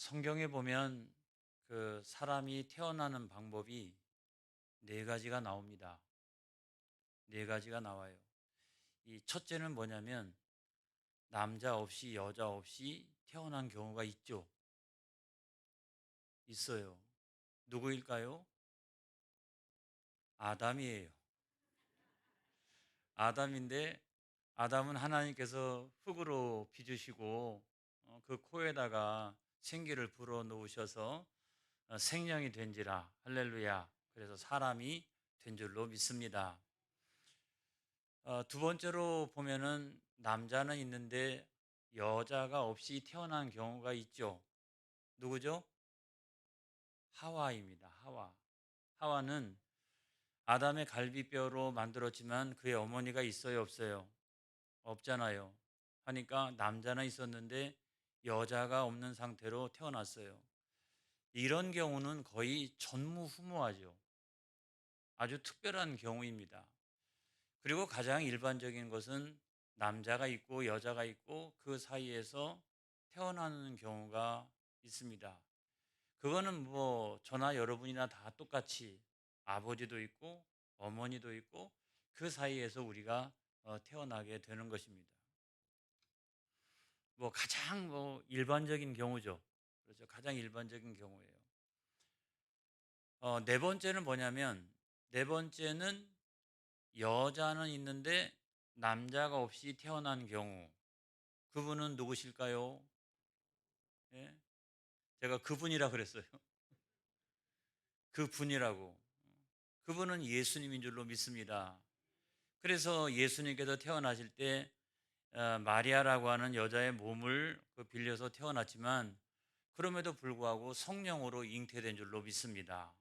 성경에 보면 그 사람이 태어나는 방법이 네 가지가 나옵니다. 네 가지가 나와요. 이 첫째는 뭐냐면 남자 없이 여자 없이 태어난 경우가 있죠. 있어요. 누구일까요? 아담이에요. 아담인데 아담은 하나님께서 흙으로 빚으시고 그 코에다가 생기를 불어 넣으셔서 생명이 된지라 할렐루야. 그래서 사람이 된 줄로 믿습니다. 두 번째로 보면은 남자는 있는데 여자가 없이 태어난 경우가 있죠. 누구죠? 하와입니다. 하와. 하와는 아담의 갈비뼈로 만들었지만 그의 어머니가 있어요, 없어요? 없잖아요. 하니까 남자는 있었는데 여자가 없는 상태로 태어났어요. 이런 경우는 거의 전무후무하죠. 아주 특별한 경우입니다. 그리고 가장 일반적인 것은 남자가 있고 여자가 있고 그 사이에서 태어나는 경우가 있습니다. 그거는 뭐 저나 여러분이나 다 똑같이 아버지도 있고 어머니도 있고 그 사이에서 우리가 태어나게 되는 것입니다. 뭐 가장 일반적인 경우죠. 그렇죠. 가장 일반적인 경우예요. 네 번째는 뭐냐면 네 번째는 여자는 있는데 남자가 없이 태어난 경우. 그분은 누구실까요? 예? 제가 그분이라 그랬어요. 그분이라고. 그분은 예수님인 줄로 믿습니다. 그래서 예수님께서 태어나실 때 마리아라고 하는 여자의 몸을 빌려서 태어났지만 그럼에도 불구하고 성령으로 잉태된 줄로 믿습니다.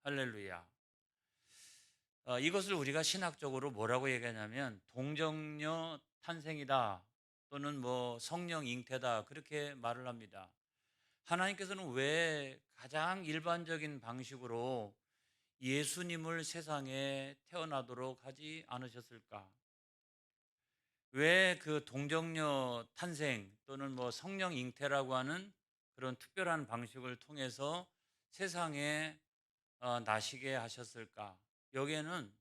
할렐루야. 이것을 우리가 신학적으로 뭐라고 얘기하냐면 동정녀 탄생이다 또는 뭐 성령 잉태다 그렇게 말을 합니다. 하나님께서는 왜 가장 일반적인 방식으로 예수님을 세상에 태어나도록 하지 않으셨을까? 왜 그 동정녀 탄생 또는 뭐 성령 잉태라고 하는 그런 특별한 방식을 통해서 세상에 나시게 하셨을까? 여기에는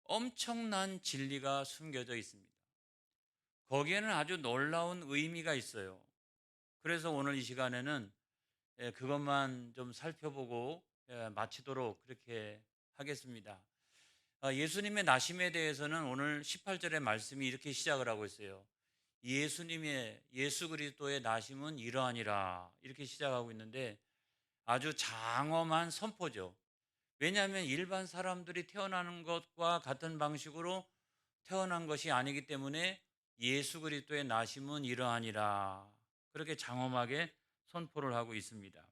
엄청난 진리가 숨겨져 있습니다. 거기에는 아주 놀라운 의미가 있어요. 그래서 오늘 이 시간에는 그것만 좀 살펴보고 마치도록 그렇게 하겠습니다. 예수님의 나심에 대해서는 오늘 18절의 말씀이 이렇게 시작을 하고 있어요. 예수 그리스도의 나심은 이러하니라 이렇게 시작하고 있는데 아주 장엄한 선포죠. 왜냐하면 일반 사람들이 태어나는 것과 같은 방식으로 태어난 것이 아니기 때문에 예수 그리스도의 나심은 이러하니라 그렇게 장엄하게 선포를 하고 있습니다.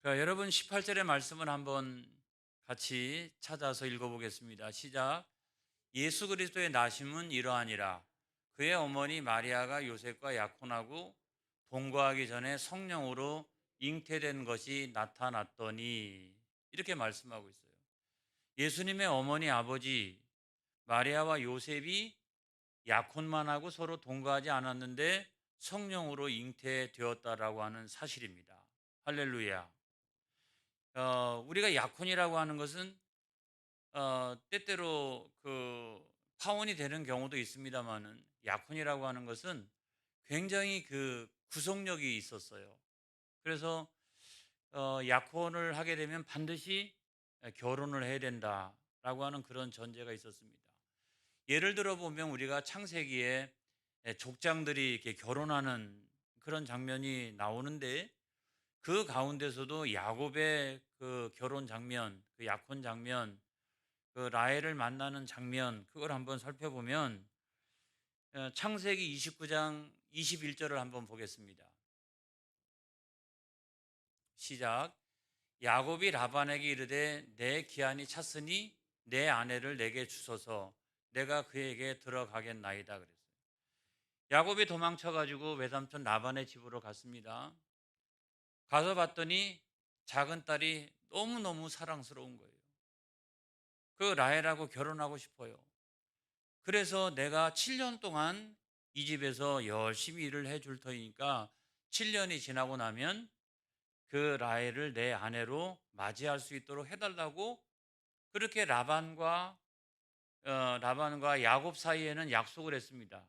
여러분 18절의 말씀을 한번 같이 찾아서 읽어보겠습니다. 시작. 예수 그리스도의 나심은 이러하니라. 그의 어머니 마리아가 요셉과 약혼하고 동거하기 전에 성령으로 잉태된 것이 나타났더니 이렇게 말씀하고 있어요. 예수님의 어머니 아버지 마리아와 요셉이 약혼만 하고 서로 동거하지 않았는데 성령으로 잉태되었다라고 하는 사실입니다. 할렐루야. 우리가 약혼이라고 하는 것은 때때로 그 파혼이 되는 경우도 있습니다만은 약혼이라고 하는 것은 굉장히 그 구속력이 있었어요. 그래서 약혼을 하게 되면 반드시 결혼을 해야 된다라고 하는 그런 전제가 있었습니다. 예를 들어 보면 우리가 창세기에 족장들이 이렇게 결혼하는 그런 장면이 나오는데 그 가운데서도 야곱의 그 결혼 장면, 그 약혼 장면, 그 라헬을 만나는 장면 그걸 한번 살펴보면 창세기 29장 21절을 한번 보겠습니다. 시작. 야곱이 라반에게 이르되 내 기한이 찼으니 내 아내를 내게 주소서 내가 그에게 들어가겠나이다 그랬어요. 야곱이 도망쳐 가지고 외삼촌 라반의 집으로 갔습니다. 가서 봤더니 작은 딸이 너무너무 사랑스러운 거예요. 그 라헬하고 결혼하고 싶어요. 그래서 내가 7년 동안 이 집에서 열심히 일을 해줄 터이니까 7년이 지나고 나면 그 라헬을 내 아내로 맞이할 수 있도록 해달라고 그렇게 라반과 야곱 사이에는 약속을 했습니다.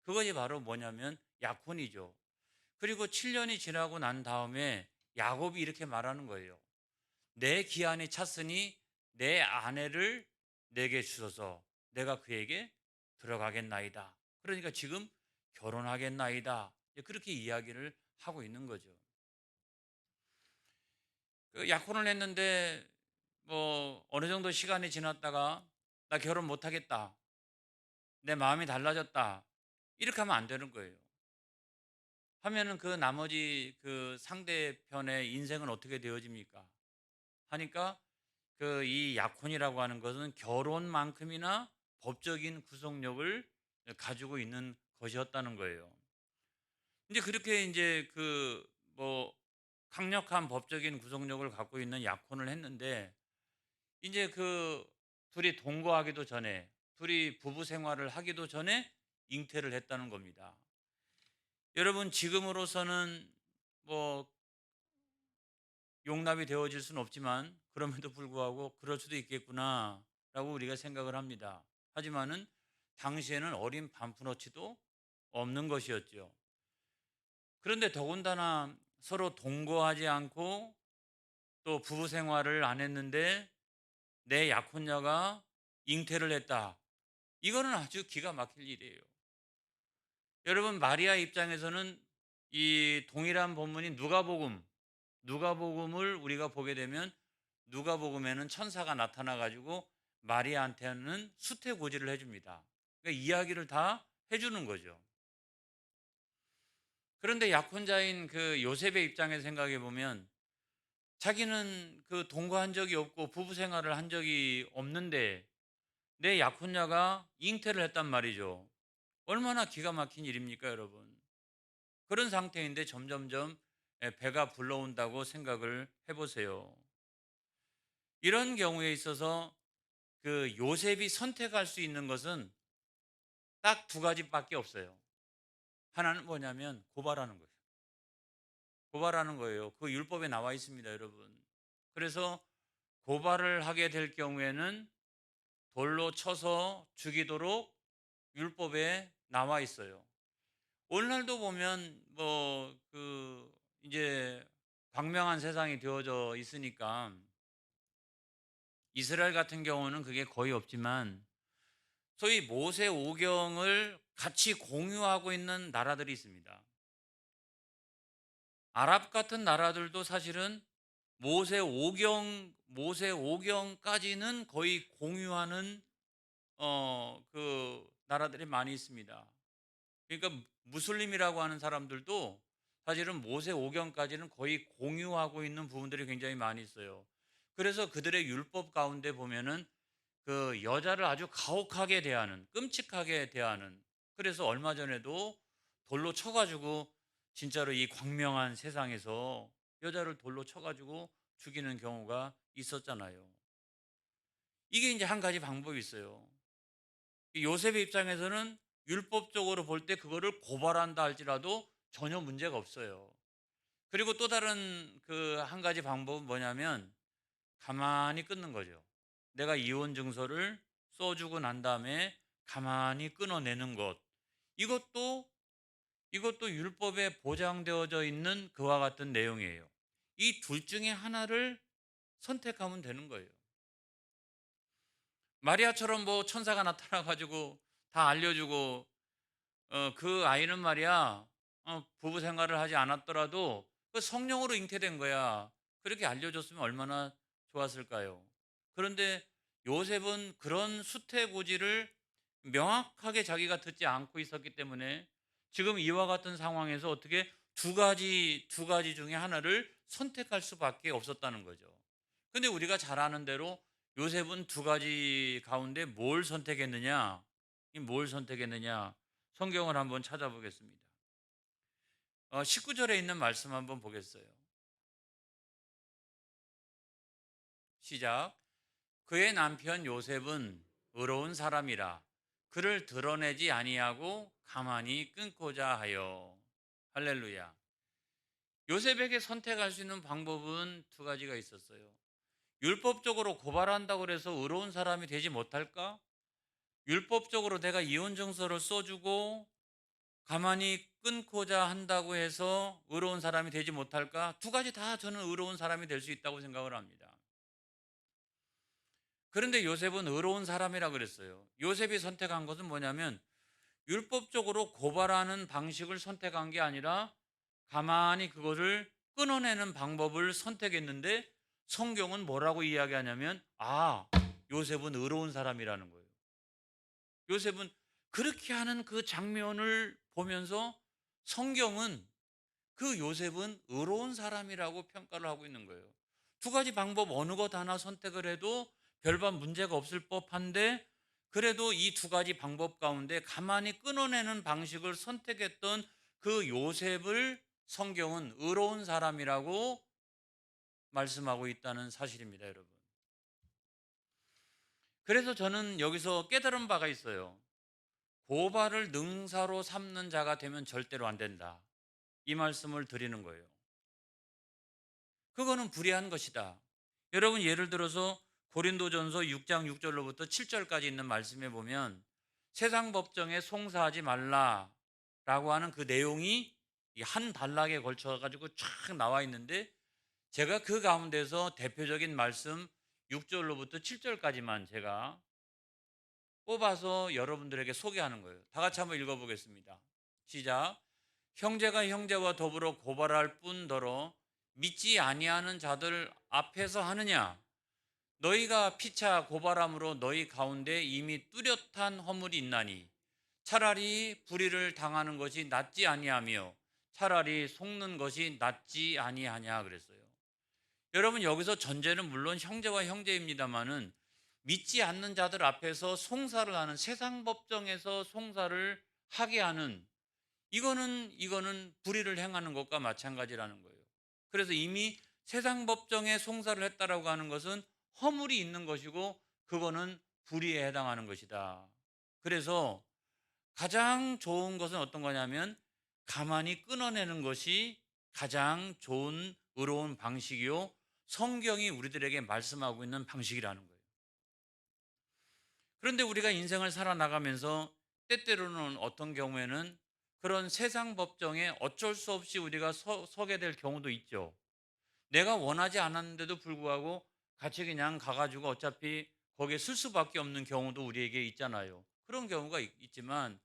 그것이 바로 뭐냐면 약혼이죠. 그리고 7년이 지나고 난 다음에 야곱이 이렇게 말하는 거예요. 내 기한이 찼으니 내 아내를 내게 주소서. 내가 그에게 들어가겠나이다. 그러니까 지금 결혼하겠나이다. 그렇게 이야기를 하고 있는 거죠. 그 약혼을 했는데 뭐 어느 정도 시간이 지났다가 나 결혼 못 하겠다. 내 마음이 달라졌다. 이렇게 하면 안 되는 거예요. 하면은 그 나머지 그 상대편의 인생은 어떻게 되어집니까? 하니까 그 이 약혼이라고 하는 것은 결혼만큼이나 법적인 구속력을 가지고 있는 것이었다는 거예요. 이제 그렇게 이제 그 뭐 강력한 법적인 구속력을 갖고 있는 약혼을 했는데 이제 그 둘이 동거하기도 전에 둘이 부부 생활을 하기도 전에 잉태를 했다는 겁니다. 여러분 지금으로서는 뭐 용납이 되어질 수는 없지만 그럼에도 불구하고 '그럴 수도 있겠구나.'라고 우리가 생각을 합니다. 하지만은 당시에는 어린 반푼어치도 없는 것이었죠. 그런데 더군다나 서로 동거하지 않고 또 부부 생활을 안 했는데 내 약혼녀가 잉태를 했다. 이거는 아주 기가 막힐 일이에요. 여러분 마리아 입장에서는 이 동일한 본문인 누가복음을 우리가 보게 되면 누가복음에는 천사가 나타나 가지고 마리아한테는 수태고지를 해 줍니다. 그러니까 이야기를 다 해 주는 거죠. 그런데 약혼자인 그 요셉의 입장에서 생각해 보면 자기는 그 동거한 적이 없고 부부 생활을 한 적이 없는데 내 약혼녀가 잉태를 했단 말이죠. 얼마나 기가 막힌 일입니까, 여러분? 그런 상태인데 점점점 배가 불러온다고 생각을 해 보세요. 이런 경우에 있어서 그 요셉이 선택할 수 있는 것은 딱 두 가지밖에 없어요. 하나는 뭐냐면 고발하는 거예요. 고발하는 거예요. 그 율법에 나와 있습니다, 여러분. 그래서 고발을 하게 될 경우에는 돌로 쳐서 죽이도록 율법에 나와 있어요. 오늘날도 보면 뭐 그 이제 광명한 세상이 되어져 있으니까 이스라엘 같은 경우는 그게 거의 없지만 소위 모세 오경을 같이 공유하고 있는 나라들이 있습니다. 아랍 같은 나라들도 사실은 모세 오경까지는 거의 공유하는 그 나라들이 많이 있습니다. 그러니까 무슬림이라고 하는 사람들도 사실은 모세 오경까지는 거의 공유하고 있는 부분들이 굉장히 많이 있어요. 그래서 그들의 율법 가운데 보면은 그 여자를 아주 가혹하게 대하는, 끔찍하게 대하는, 그래서 얼마 전에도 돌로 쳐가지고 진짜로 이 광명한 세상에서 여자를 돌로 쳐가지고 죽이는 경우가 있었잖아요. 이게 이제 한 가지 방법이 있어요. 요셉의 입장에서는 율법적으로 볼 때 그거를 고발한다 할지라도 전혀 문제가 없어요. 그리고 또 다른 그 한 가지 방법은 뭐냐면 가만히 끊는 거죠. 내가 이혼 증서를 써주고 난 다음에 가만히 끊어내는 것. 이것도 이것도 율법에 보장되어져 있는 그와 같은 내용이에요. 이 둘 중에 하나를 선택하면 되는 거예요. 마리아처럼 뭐 천사가 나타나 가지고 다 알려주고 그 아이는 말이야 부부 생활을 하지 않았더라도 그 성령으로 잉태된 거야. 그렇게 알려줬으면 얼마나 좋았을까요? 그런데 요셉은 그런 수태고지를 명확하게 자기가 듣지 않고 있었기 때문에 지금 이와 같은 상황에서 어떻게 두 가지 중에 하나를 선택할 수밖에 없었다는 거죠. 근데 우리가 잘 아는 대로 요셉은 두 가지 가운데 뭘 선택했느냐? 뭘 선택했느냐? 성경을 한번 찾아보겠습니다. 19절에 있는 말씀 한번 보겠어요. 시작. 그의 남편 요셉은 의로운 사람이라 그를 드러내지 아니하고 가만히 끊고자 하여. 할렐루야. 요셉에게 선택할 수 있는 방법은 두 가지가 있었어요. 율법적으로 고발한다고 해서 의로운 사람이 되지 못할까? 율법적으로 내가 이혼 증서를 써주고 가만히 끊고자 한다고 해서 의로운 사람이 되지 못할까? 두 가지 다 저는 의로운 사람이 될 수 있다고 생각을 합니다. 그런데 요셉은 의로운 사람이라 그랬어요. 요셉이 선택한 것은 뭐냐면 율법적으로 고발하는 방식을 선택한 게 아니라 가만히 그것을 끊어내는 방법을 선택했는데 성경은 뭐라고 이야기하냐면 요셉은 의로운 사람이라는 거예요. 요셉은 그렇게 하는 그 장면을 보면서 성경은 그 요셉은 의로운 사람이라고 평가를 하고 있는 거예요. 두 가지 방법 어느 것 하나 선택을 해도 별반 문제가 없을 법한데 그래도 이 두 가지 방법 가운데 가만히 끊어내는 방식을 선택했던 그 요셉을 성경은 의로운 사람이라고 말씀하고 있다는 사실입니다, 여러분. 그래서 저는 여기서 깨달은 바가 있어요. 고발을 능사로 삼는 자가 되면 절대로 안 된다. 이 말씀을 드리는 거예요. 그거는 불의한 것이다. 여러분 예를 들어서 고린도전서 6장 6절로부터 7절까지 있는 말씀에 보면 세상 법정에 송사하지 말라라고 하는 그 내용이 한 단락에 걸쳐 가지고 쫙 나와 있는데 제가 그 가운데서 대표적인 말씀 6절로부터 7절까지만 제가 뽑아서 여러분들에게 소개하는 거예요. 다 같이 한번 읽어보겠습니다. 시작. 형제가 형제와 더불어 고발할 뿐더러 믿지 아니하는 자들 앞에서 하느냐? 너희가 피차 고발함으로 너희 가운데 이미 뚜렷한 허물이 있나니 차라리 불의를 당하는 것이 낫지 아니하며 차라리 속는 것이 낫지 아니하냐 그랬어요. 여러분 여기서 전제는 물론 형제와 형제입니다마는 믿지 않는 자들 앞에서 송사를 하는 세상 법정에서 송사를 하게 하는 이거는 불의를 행하는 것과 마찬가지라는 거예요. 그래서 이미 세상 법정에 송사를 했다라고 하는 것은 허물이 있는 것이고 그거는 불의에 해당하는 것이다. 그래서 가장 좋은 것은 어떤 거냐면 가만히 끊어내는 것이 가장 좋은 의로운 방식이요. 성경이 우리들에게 말씀하고 있는 방식이라는 거예요. 그런데 우리가 인생을 살아나가면서 때때로는 어떤 경우에는 그런 세상 법정에 어쩔 수 없이 우리가 서게 될 경우도 있죠. 내가 원하지 않았는데도 불구하고 같이 그냥 가가지고 어차피 거기에 쓸 수밖에 없는 경우도 우리에게 있잖아요. 그런 경우가 있지만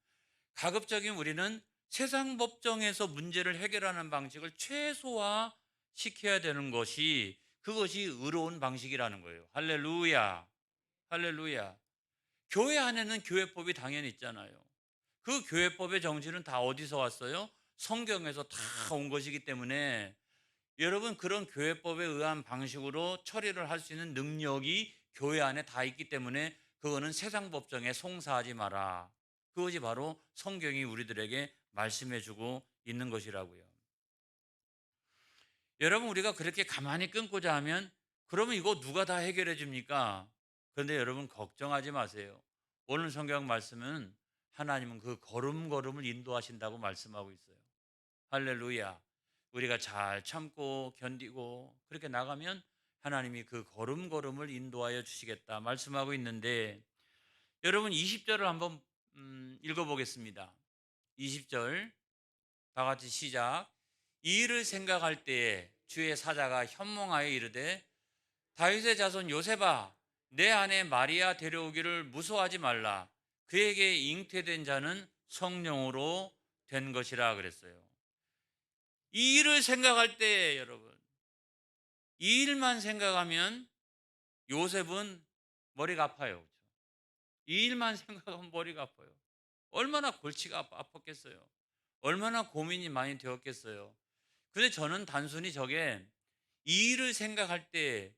가급적인 우리는 세상 법정에서 문제를 해결하는 방식을 최소화 시켜야 되는 것이 그것이 의로운 방식이라는 거예요. 할렐루야. 할렐루야. 교회 안에는 교회법이 당연히 있잖아요. 그 교회법의 정신은 다 어디서 왔어요? 성경에서 다 온 것이기 때문에 여러분 그런 교회법에 의한 방식으로 처리를 할 수 있는 능력이 교회 안에 다 있기 때문에 그거는 세상 법정에 송사하지 마라. 그것이 바로 성경이 우리들에게 말씀해 주고 있는 것이라고요. 여러분 우리가 그렇게 가만히 끊고자 하면 그러면 이거 누가 다 해결해 줍니까? 그런데 여러분 걱정하지 마세요. 오늘 성경 말씀은 하나님은 그 걸음걸음을 인도하신다고 말씀하고 있어요. 할렐루야. 우리가 잘 참고 견디고 그렇게 나가면 하나님이 그 걸음걸음을 인도하여 주시겠다 말씀하고 있는데 여러분 20절을 한번 읽어보겠습니다. 20절 다 같이 시작. 이 일을 생각할 때에 주의 사자가 현몽하여 이르되 다윗의 자손 요셉아 내 아내 마리아 데려오기를 무서워하지 말라. 그에게 잉태된 자는 성령으로 된 것이라 그랬어요. 이 일을 생각할 때 여러분 이 일만 생각하면 요셉은 머리가 아파요. 그렇죠? 이 일만 생각하면 머리가 아파요. 얼마나 골치가 아팠겠어요. 얼마나 고민이 많이 되었겠어요. 근데 저는 단순히 저게 이 일을 생각할 때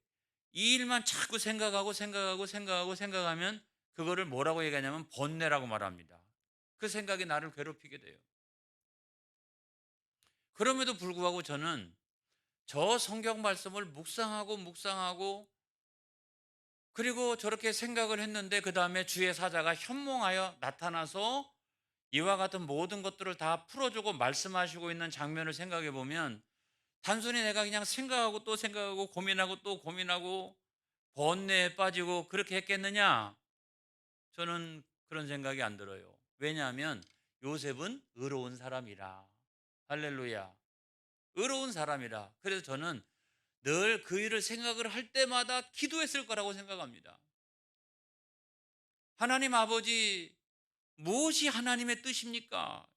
이 일만 자꾸 생각하면 그거를 뭐라고 얘기하냐면 번뇌라고 말합니다. 그 생각이 나를 괴롭히게 돼요. 그럼에도 불구하고 저는 저 성경 말씀을 묵상하고 그리고 저렇게 생각을 했는데 그 다음에 주의 사자가 현몽하여 나타나서 이와 같은 모든 것들을 다 풀어주고 말씀하시고 있는 장면을 생각해 보면 단순히 내가 그냥 생각하고 또 생각하고 고민하고 또 고민하고 번뇌에 빠지고 그렇게 했겠느냐? 저는 그런 생각이 안 들어요. 왜냐하면 요셉은 의로운 사람이라. 할렐루야. 의로운 사람이라. 그래서 저는 늘 그 일을 생각을 할 때마다 기도했을 거라고 생각합니다. 하나님 아버지, 무엇이 하나님의 뜻입니까?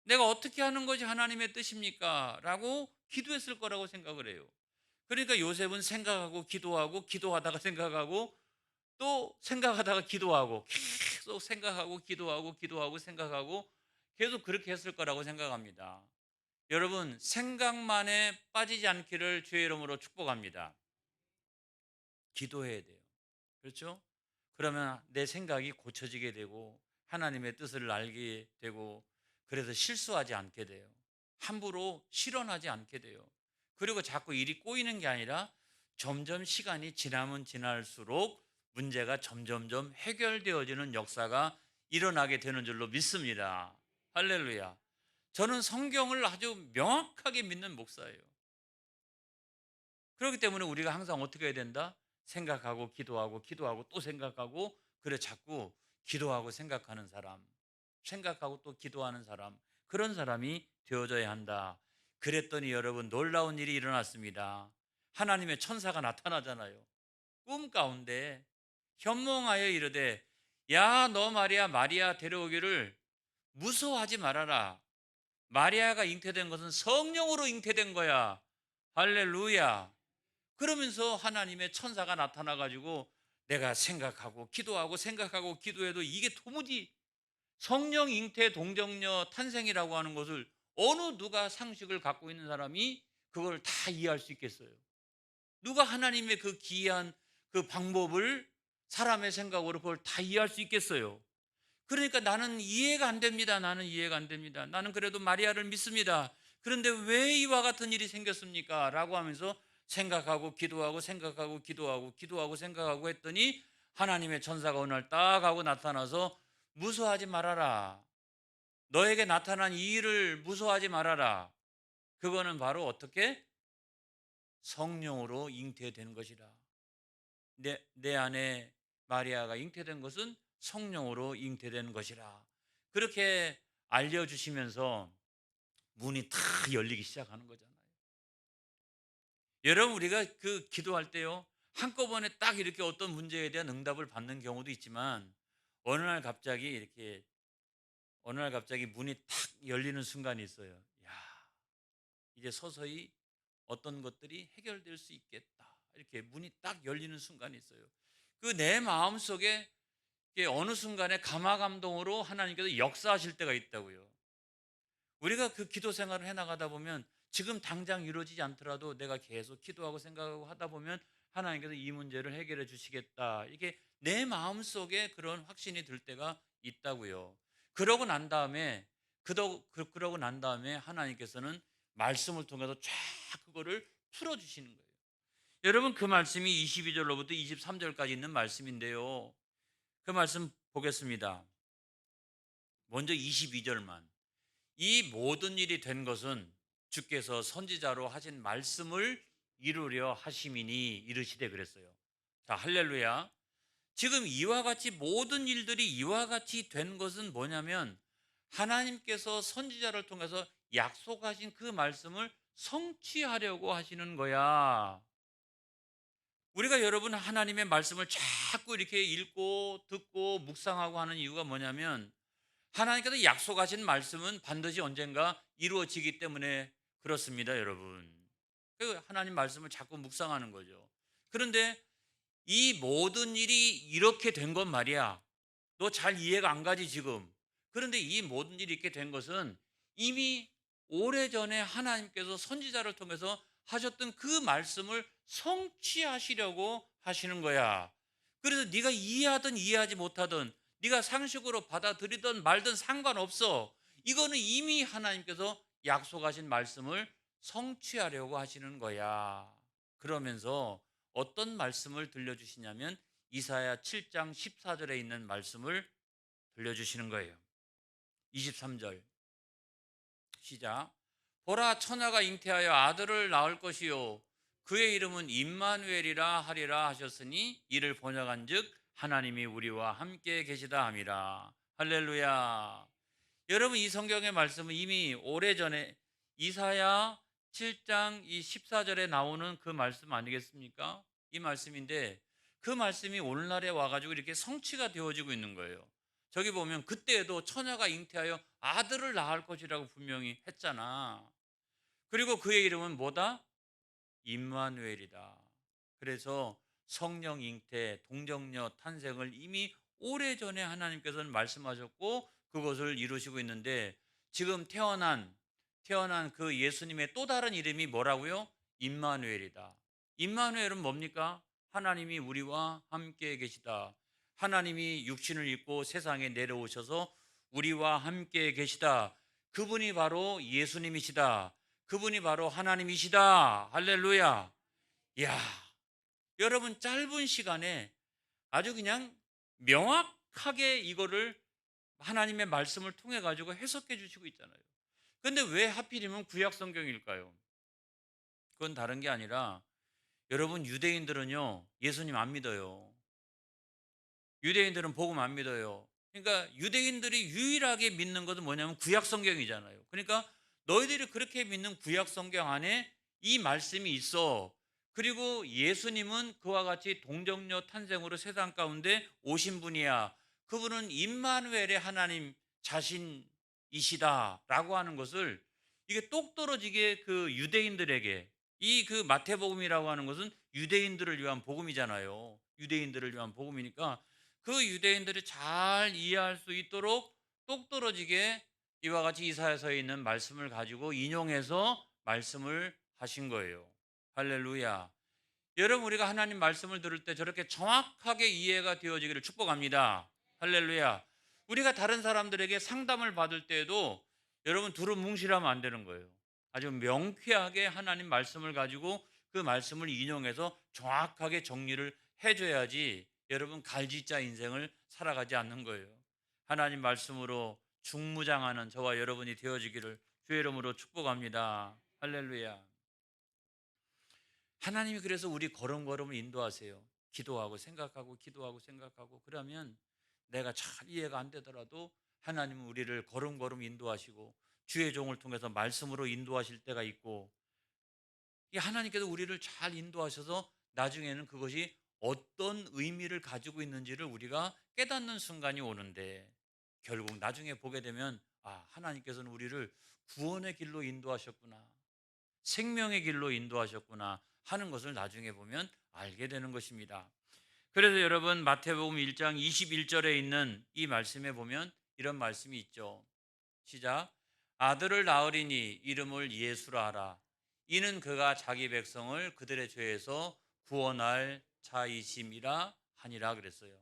내가 어떻게 하는 것이 하나님의 뜻입니까? 라고 기도했을 거라고 생각을 해요. 그러니까 요셉은 생각하고 기도하고 기도하다가 생각하고 또 생각하다가 기도하고 계속 생각하고 기도하고 기도하고 생각하고 계속 그렇게 했을 거라고 생각합니다. 여러분, 생각만에 빠지지 않기를 주의 이름으로 축복합니다. 기도해야 돼요. 그렇죠? 그러면 내 생각이 고쳐지게 되고 하나님의 뜻을 알게 되고 그래서 실수하지 않게 돼요. 함부로 실언하지 않게 돼요. 그리고 자꾸 일이 꼬이는 게 아니라 점점 시간이 지나면 지날수록 문제가 점점점 해결되어지는 역사가 일어나게 되는 줄로 믿습니다. 할렐루야. 저는 성경을 아주 명확하게 믿는 목사예요. 그렇기 때문에 우리가 항상 어떻게 해야 된다? 생각하고 기도하고 기도하고 또 생각하고 그래 자꾸 기도하고 생각하는 사람, 생각하고 또 기도하는 사람, 그런 사람이 되어져야 한다. 그랬더니 여러분 놀라운 일이 일어났습니다. 하나님의 천사가 나타나잖아요. 꿈 가운데 현몽하여 이르되 야 너 마리아 마리아 데려오기를 무서워하지 말아라. 마리아가 잉태된 것은 성령으로 잉태된 거야. 할렐루야. 그러면서 하나님의 천사가 나타나 가지고 내가 생각하고 기도하고 생각하고 기도해도 이게 도무지 성령 잉태 동정녀 탄생이라고 하는 것을 어느 누가 상식을 갖고 있는 사람이 그걸 다 이해할 수 있겠어요? 누가 하나님의 그 기이한 그 방법을 사람의 생각으로 그걸 다 이해할 수 있겠어요? 그러니까 나는 이해가 안 됩니다. 나는 이해가 안 됩니다. 나는 그래도 마리아를 믿습니다. 그런데 왜 이와 같은 일이 생겼습니까? 라고 하면서 생각하고 기도하고 생각하고 기도하고 기도하고 생각하고 했더니 하나님의 천사가 어느 날 딱 하고 나타나서 무서워하지 말아라. 너에게 나타난 이 일을 무서워하지 말아라. 그거는 바로 어떻게? 성령으로 잉태된 것이라. 내 안에 마리아가 잉태된 것은 성령으로 잉태된 것이라. 그렇게 알려주시면서 문이 다 열리기 시작하는 거잖아요. 여러분, 우리가 그 기도할 때요, 한꺼번에 딱 이렇게 어떤 문제에 대한 응답을 받는 경우도 있지만, 어느 날 갑자기 이렇게, 어느 날 갑자기 문이 탁 열리는 순간이 있어요. 야, 이제 서서히 어떤 것들이 해결될 수 있겠다. 이렇게 문이 딱 열리는 순간이 있어요. 그 내 마음 속에 어느 순간에 감화감동으로 하나님께서 역사하실 때가 있다고요. 우리가 그 기도 생활을 해나가다 보면 지금 당장 이루어지지 않더라도 내가 계속 기도하고 생각하고 하다 보면 하나님께서 이 문제를 해결해 주시겠다. 이게 내 마음속에 그런 확신이 들 때가 있다고요. 그러고 난 다음에 그러고 난 다음에 하나님께서는 말씀을 통해서 쫙 그거를 풀어 주시는 거예요. 여러분, 그 말씀이 22절로부터 23절까지 있는 말씀인데요. 그 말씀 보겠습니다. 먼저 22절만. 이 모든 일이 된 것은 주께서 선지자로 하신 말씀을 이루려 하심이니 이르시되 그랬어요. 자, 할렐루야. 지금 이와 같이 모든 일들이 이와 같이 된 것은 뭐냐면 하나님께서 선지자를 통해서 약속하신 그 말씀을 성취하려고 하시는 거야. 우리가 여러분 하나님의 말씀을 자꾸 이렇게 읽고 듣고 묵상하고 하는 이유가 뭐냐면 하나님께서 약속하신 말씀은 반드시 언젠가 이루어지기 때문에 그렇습니다, 여러분. 그 하나님 말씀을 자꾸 묵상하는 거죠. 그런데 이 모든 일이 이렇게 된 건 말이야. 너 잘 이해가 안 가지 지금. 그런데 이 모든 일이 이렇게 된 것은 이미 오래전에 하나님께서 선지자를 통해서 하셨던 그 말씀을 성취하시려고 하시는 거야. 그래서 네가 이해하든 이해하지 못하든 네가 상식으로 받아들이든 말든 상관없어. 이거는 이미 하나님께서 약속하신 말씀을 성취하려고 하시는 거야. 그러면서 어떤 말씀을 들려주시냐면 이사야 7장 14절에 있는 말씀을 들려주시는 거예요. 23절 시작. 보라 처녀가 잉태하여 아들을 낳을 것이요 그의 이름은 임마누엘이라 하리라 하셨으니 이를 번역한즉 하나님이 우리와 함께 계시다 함이라. 할렐루야. 여러분 이 성경의 말씀은 이미 오래전에 이사야 7장 이 14절에 나오는 그 말씀 아니겠습니까? 이 말씀인데 그 말씀이 오늘날에 와가지고 이렇게 성취가 되어지고 있는 거예요. 저기 보면 그때에도 처녀가 잉태하여 아들을 낳을 것이라고 분명히 했잖아. 그리고 그의 이름은 뭐다? 임마누엘이다. 그래서 성령 잉태, 동정녀 탄생을 이미 오래전에 하나님께서는 말씀하셨고 그것을 이루시고 있는데 지금 태어난 그 예수님의 또 다른 이름이 뭐라고요? 임마누엘이다. 임마누엘은 뭡니까? 하나님이 우리와 함께 계시다. 하나님이 육신을 입고 세상에 내려오셔서 우리와 함께 계시다. 그분이 바로 예수님이시다. 그분이 바로 하나님이시다. 할렐루야. 이야, 여러분 짧은 시간에 아주 그냥 명확하게 이거를 하나님의 말씀을 통해 가지고 해석해 주시고 있잖아요. 근데 왜 하필이면 구약 성경일까요? 그건 다른 게 아니라 여러분 유대인들은요, 예수님 안 믿어요. 유대인들은 복음 안 믿어요. 그러니까 유대인들이 유일하게 믿는 것은 뭐냐면 구약 성경이잖아요. 그러니까 너희들이 그렇게 믿는 구약 성경 안에 이 말씀이 있어. 그리고 예수님은 그와 같이 동정녀 탄생으로 세상 가운데 오신 분이야. 그분은 임마누엘의 하나님 자신이시다라고 하는 것을 이게 똑 떨어지게 그 유대인들에게 이 그 마태복음이라고 하는 것은 유대인들을 위한 복음이잖아요. 유대인들을 위한 복음이니까 그 유대인들이 잘 이해할 수 있도록 똑떨어지게 이와 같이 이사야서에 있는 말씀을 가지고 인용해서 말씀을 하신 거예요. 할렐루야. 여러분 우리가 하나님 말씀을 들을 때 저렇게 정확하게 이해가 되어지기를 축복합니다. 할렐루야. 우리가 다른 사람들에게 상담을 받을 때에도 여러분 두루뭉실하면 안 되는 거예요. 아주 명쾌하게 하나님 말씀을 가지고 그 말씀을 인용해서 정확하게 정리를 해줘야지 여러분 갈지자 인생을 살아가지 않는 거예요. 하나님 말씀으로 중무장하는 저와 여러분이 되어지기를 주의 이름으로 축복합니다. 할렐루야. 하나님이 그래서 우리 걸음걸음을 인도하세요. 기도하고 생각하고 기도하고 생각하고 그러면 내가 잘 이해가 안 되더라도 하나님은 우리를 걸음걸음 인도하시고 주의 종을 통해서 말씀으로 인도하실 때가 있고 이 하나님께서 우리를 잘 인도하셔서 나중에는 그것이 어떤 의미를 가지고 있는지를 우리가 깨닫는 순간이 오는데 결국 나중에 보게 되면 아, 하나님께서는 우리를 구원의 길로 인도하셨구나. 생명의 길로 인도하셨구나 하는 것을 나중에 보면 알게 되는 것입니다. 그래서 여러분 마태복음 1장 21절에 있는 이 말씀에 보면 이런 말씀이 있죠. 시작. 아들을 낳으리니 이름을 예수라 하라. 이는 그가 자기 백성을 그들의 죄에서 구원할 자이심이라 하니라 그랬어요.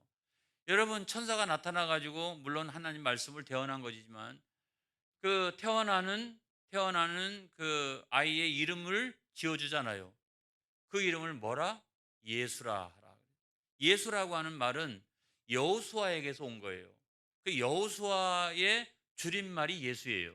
여러분 천사가 나타나 가지고 물론 하나님 말씀을 대언한 것이지만 그 태어나는 그 아이의 이름을 지어 주잖아요. 그 이름을 뭐라? 예수라 하라. 예수라고 하는 말은 여호수아에게서 온 거예요. 그 여호수아의 줄임말이 예수예요.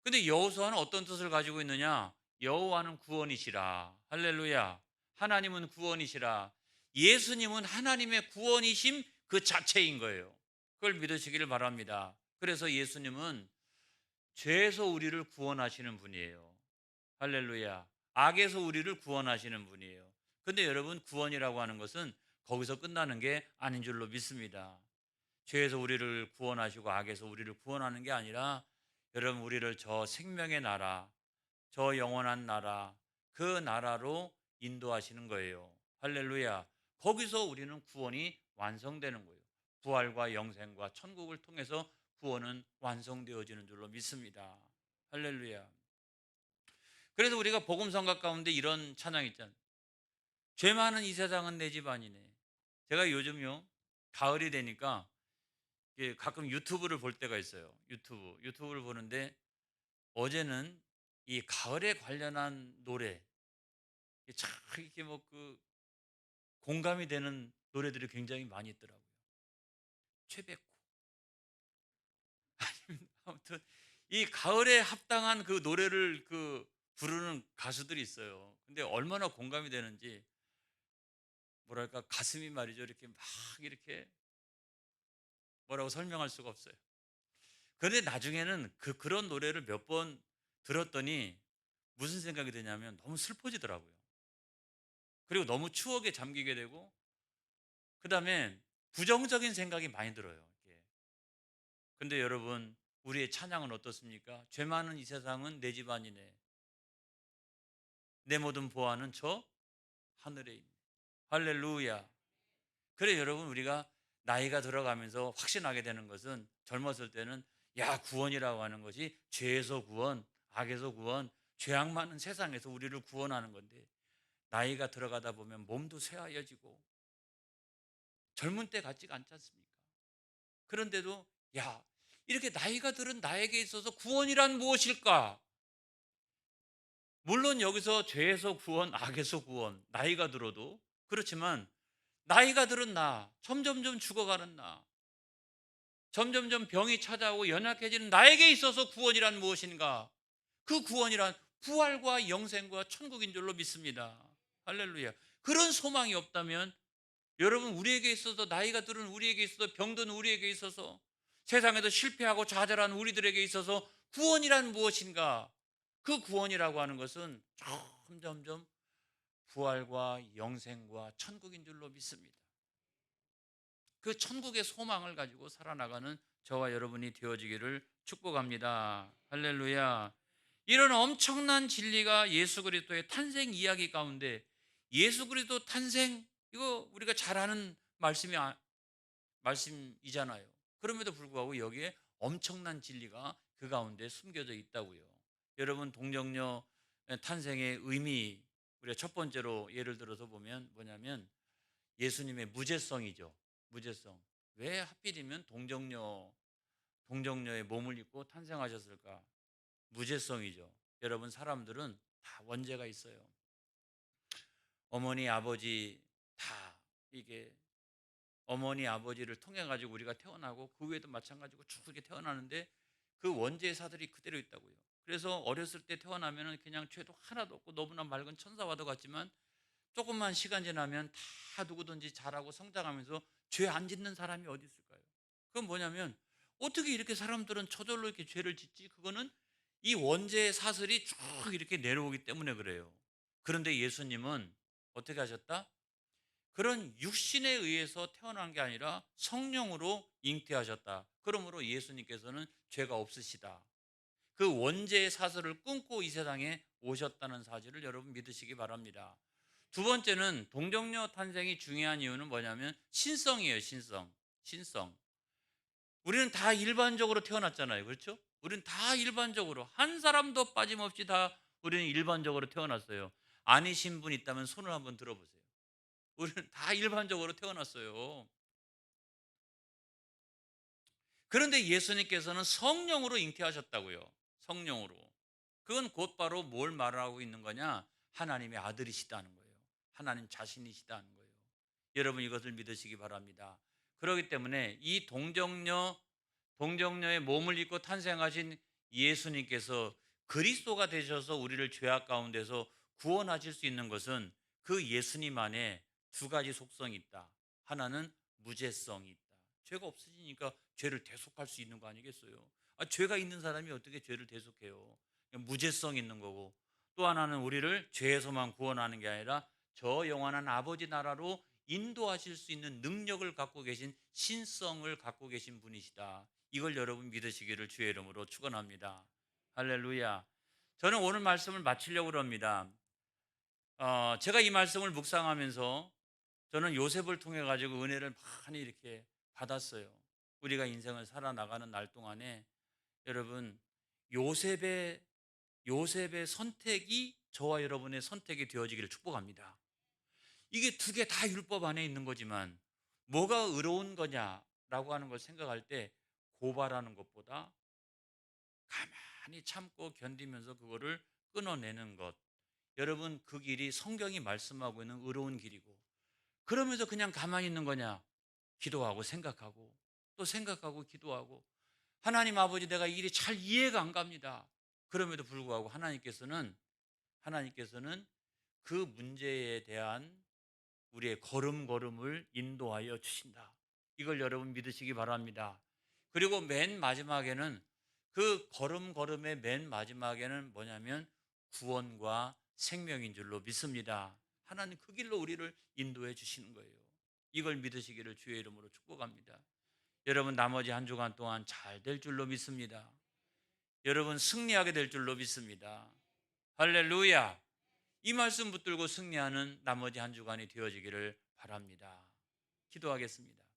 근데 여호수아는 어떤 뜻을 가지고 있느냐? 여호와는 구원이시라. 할렐루야. 하나님은 구원이시라. 예수님은 하나님의 구원이심 그 자체인 거예요. 그걸 믿으시기를 바랍니다. 그래서 예수님은 죄에서 우리를 구원하시는 분이에요. 할렐루야. 악에서 우리를 구원하시는 분이에요. 근데 여러분 구원이라고 하는 것은 거기서 끝나는 게 아닌 줄로 믿습니다. 죄에서 우리를 구원하시고 악에서 우리를 구원하는 게 아니라 여러분 우리를 저 생명의 나라, 저 영원한 나라, 그 나라로 인도하시는 거예요. 할렐루야. 거기서 우리는 구원이 완성되는 거예요. 부활과 영생과 천국을 통해서 구원은 완성되어지는 줄로 믿습니다. 할렐루야. 그래서 우리가 복음 성가 가운데 이런 찬양 있잖아요. 죄 많은 이 세상은 내 집 아니네. 제가 요즘요 가을이 되니까 가끔 유튜브를 볼 때가 있어요. 유튜브를 보는데 어제는 이 가을에 관련한 노래 참 이렇게 뭐 그 공감이 되는 노래들이 굉장히 많이 있더라고요. 최백호 아무튼 이 가을에 합당한 그 노래를 부르는 가수들이 있어요. 근데 얼마나 공감이 되는지, 뭐랄까 가슴이 말이죠. 이렇게 막 이렇게 뭐라고 설명할 수가 없어요. 그런데 나중에는 그런 노래를 몇 번 들었더니 무슨 생각이 드냐면 너무 슬퍼지더라고요. 그리고 너무 추억에 잠기게 되고, 그다음에 부정적인 생각이 많이 들어요. 이게. 근데 여러분, 우리의 찬양은 어떻습니까? 죄 많은 이 세상은 내 집안이네. 내 모든 보아는 저 하늘에 있네. 할렐루야. 그래 여러분, 우리가 나이가 들어가면서 확신하게 되는 것은, 젊었을 때는 야, 구원이라고 하는 것이 죄에서 구원, 악에서 구원, 죄악 많은 세상에서 우리를 구원하는 건데, 나이가 들어가다 보면 몸도 쇠하여지고 젊은 때 같지가 않지 않습니까? 그런데도 야, 이렇게 나이가 들은 나에게 있어서 구원이란 무엇일까? 물론 여기서 죄에서 구원, 악에서 구원, 나이가 들어도 그렇지만, 나이가 들은 나, 점점점 죽어가는 나, 점점점 병이 찾아오고 연약해지는 나에게 있어서 구원이란 무엇인가? 그 구원이란 부활과 영생과 천국인 줄로 믿습니다. 할렐루야. 그런 소망이 없다면, 여러분, 우리에게 있어서, 나이가 들은 우리에게 있어서, 병든 우리에게 있어서, 세상에서 실패하고 좌절한 우리들에게 있어서 구원이란 무엇인가? 그 구원이라고 하는 것은 점점점 부활과 영생과 천국인 줄로 믿습니다. 그 천국의 소망을 가지고 살아나가는 저와 여러분이 되어지기를 축복합니다. 할렐루야. 이런 엄청난 진리가 예수 그리스도의 탄생 이야기 가운데, 예수 그리스도 탄생, 이거 우리가 잘 아는 말씀이잖아요. 그럼에도 불구하고 여기에 엄청난 진리가 그 가운데 숨겨져 있다고요. 여러분, 동정녀 탄생의 의미, 우리가 첫 번째로 예를 들어서 보면 뭐냐면 예수님의 무죄성이죠. 무죄성. 왜 하필이면 동정녀의 몸을 입고 탄생하셨을까? 무죄성이죠. 여러분, 사람들은 다 원죄가 있어요. 어머니, 아버지 다, 이게 어머니, 아버지를 통해 가지고 우리가 태어나고, 그 외에도 마찬가지고 쭉 이렇게 태어나는데 그 원죄의 사들이 그대로 있다고요. 그래서 어렸을 때 태어나면은 그냥 죄도 하나도 없고 너무나 맑은 천사와도 같지만, 조금만 시간 지나면 다 누구든지 잘하고 성장하면서 죄 안 짓는 사람이 어디 있을까요? 그건 뭐냐면, 어떻게 이렇게 사람들은 저절로 이렇게 죄를 짓지? 그거는 이 원죄의 사슬이 쭉 이렇게 내려오기 때문에 그래요. 그런데 예수님은 어떻게 하셨다? 그런 육신에 의해서 태어난 게 아니라 성령으로 잉태하셨다. 그러므로 예수님께서는 죄가 없으시다. 그 원죄의 사슬을 끊고 이 세상에 오셨다는 사실을 여러분 믿으시기 바랍니다. 두 번째는 동정녀 탄생이 중요한 이유는 뭐냐면 신성이에요. 신성. 우리는 다 일반적으로 태어났잖아요. 그렇죠? 우리는 다 일반적으로, 한 사람도 빠짐없이 다 우리는 일반적으로 태어났어요. 아니신 분 있다면 손을 한번 들어보세요. 우리는 다 일반적으로 태어났어요. 그런데 예수님께서는 성령으로 잉태하셨다고요. 성령으로. 그건 곧바로 뭘 말하고 있는 거냐? 하나님의 아들이시다는 거예요. 하나님 자신이시다는 거예요. 여러분, 이것을 믿으시기 바랍니다. 그렇기 때문에 이 동정녀의 몸을 입고 탄생하신 예수님께서 그리스도가 되셔서 우리를 죄악 가운데서 구원하실 수 있는 것은 그 예수님 안에 두 가지 속성이 있다. 하나는 무죄성이 있다. 죄가 없으시니까 죄를 대속할 수 있는 거 아니겠어요? 죄가 있는 사람이 어떻게 죄를 대속해요? 무죄성이 있는 거고, 또 하나는 우리를 죄에서만 구원하는 게 아니라 저 영원한 아버지 나라로 인도하실 수 있는 능력을 갖고 계신, 신성을 갖고 계신 분이시다. 이걸 여러분 믿으시기를 주의 이름으로 축원합니다. 할렐루야. 저는 오늘 말씀을 마치려고 합니다. 제가 이 말씀을 묵상하면서 저는 요셉을 통해 가지고 은혜를 많이 이렇게 받았어요. 우리가 인생을 살아나가는 날 동안에 여러분, 요셉의 선택이 저와 여러분의 선택이 되어지기를 축복합니다. 이게 두 개 다 율법 안에 있는 거지만 뭐가 의로운 거냐라고 하는 걸 생각할 때, 고발하는 것보다 가만히 참고 견디면서 그거를 끊어내는 것, 여러분, 그 길이 성경이 말씀하고 있는 의로운 길이고, 그러면서 그냥 가만히 있는 거냐? 기도하고 생각하고 또 생각하고 기도하고, 하나님 아버지, 내가 이 일이 잘 이해가 안 갑니다. 그럼에도 불구하고 하나님께서는 그 문제에 대한 우리의 걸음걸음을 인도하여 주신다. 이걸 여러분 믿으시기 바랍니다. 그리고 맨 마지막에는, 그 걸음걸음의 맨 마지막에는 뭐냐면 구원과 생명인 줄로 믿습니다. 하나님 그 길로 우리를 인도해 주시는 거예요. 이걸 믿으시기를 주의 이름으로 축복합니다. 여러분 나머지 한 주간 동안 잘 될 줄로 믿습니다. 여러분 승리하게 될 줄로 믿습니다. 할렐루야. 이 말씀 붙들고 승리하는 나머지 한 주간이 되어지기를 바랍니다. 기도하겠습니다.